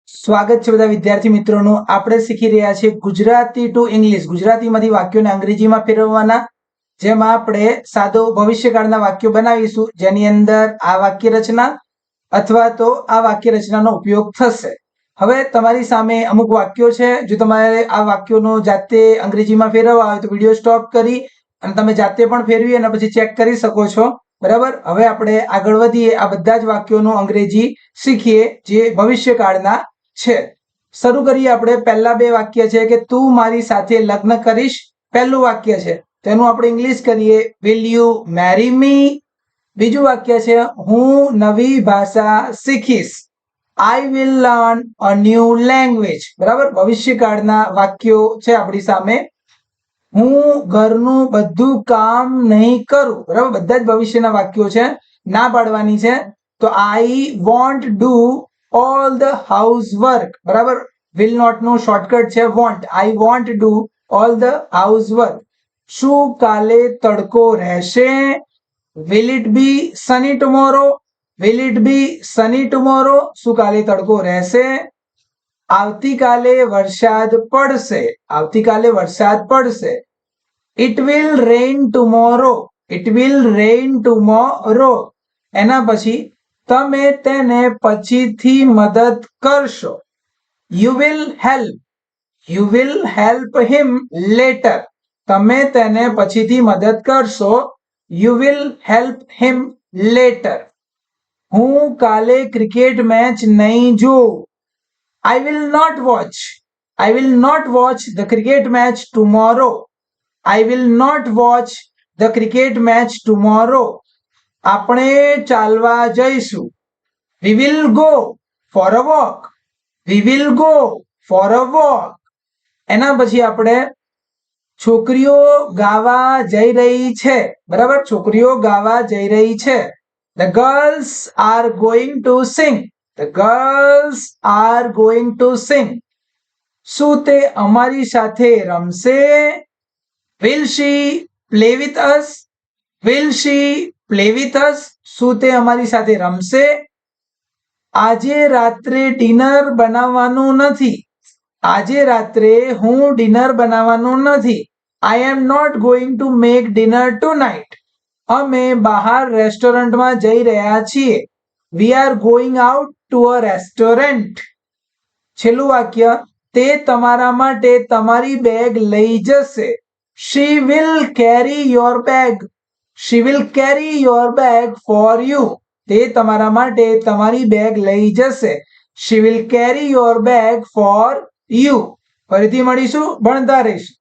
સ્વાગત છે બધા વિદ્યાર્થી મિત્રોનું. આપણે શીખી રહ્યા છીએ ગુજરાતી ટુ ઇંગ્લિશ. ગુજરાતીમાંથી વાક્યોને અંગ્રેજીમાં ફેરવવાના, જેમાં આપણે સાદો ભવિષ્યકાળના વાક્યો બનાવીશું, જેની અંદર આ વાક્ય રચના અથવા તો આ વાક્ય રચનાનો ઉપયોગ થશે. હવે તમારી સામે અમુક વાક્યો છે. જો તમારે આ વાક્યોનો જાતે અંગ્રેજીમાં ફેરવવા હોય તો વિડીયો સ્ટોપ કરી અને તમે જાતે પણ ફેરવી અને પછી ચેક કરી શકો છો. બરાબર. હવે આપણે આગળ વધીએ. આ બધા જ વાક્યોનું અંગ્રેજી શીખીએ જે ભવિષ્યકાળના છે. શરૂ કરીએ. આપણે પહેલા બે વાક્ય છે કે તું મારી સાથે લગ્ન કરીશ. પહેલું વાક્ય છે તેનું આપણે ઇંગ્લિશ કરીએ, વિલ યુ મેરી મી. બીજું વાક્ય છે હું નવી ભાષા શીખીશ, I will learn a new language. બરાબર. ભવિષ્યકાળના વાક્યો છે આપણી સામે. હું ઘરનું બધું કામ નહીં કરું. બરાબર. બધા જ ભવિષ્યના વાક્યો છે, ના પાડવાની છે. તો I want do all the housework. બરાબર. will not નું શોર્ટકટ છે want. I want to do all the housework. શું કાલે તડકો રહેશે? will it be sunny tomorrow? will it be sunny tomorrow? શું કાલે તડકો રહેશે? આવતીકાલે વરસાદ પડશે. આવતીકાલે વરસાદ પડશે. it will rain tomorrow. it will rain tomorrow. એના પછી તમે તેને પછીથી મદદ કરશો. You will help. You will help him later. તમે તેને પછીથી મદદ કરશો. You will help him later. હું કાલે ક્રિકેટ મેચ નહીં જોઉં. I will not watch. I will not watch the cricket match tomorrow. I will not watch the cricket match tomorrow. આપણે ચાલવા જઈશું. we will go for a walk. we will go for a walk. એના પછી આપણે છોકરીઓ ગાવા જઈ રહી છે. બરાબર. છોકરીઓ ગાવા જઈ રહી છે. the girls are going to sing. the girls are going to sing. શું તે અમારી સાથે રમશે? will she play with us? will she play with us? શું તે અમારી સાથે રમશે? આજે રાત્રે ડિનર બનાવવાનું નથી. આજે રાત્રે હું ડિનર બનાવવાનું નથી. I am not going to make dinner tonight. અમે બહાર રેસ્ટોરન્ટમાં જઈ રહ્યા છીએ. We are going out to a restaurant. છેલ્લું વાક્ય, તે તમારા માટે તમારી બેગ લઈ જશે. She will carry your bag. she will carry your bag for you. તે તમારા માટે તમારી બેગ લઈ જશે. she will carry your bag for you. ફરીથી મળીશું. ભણતા રહીશું.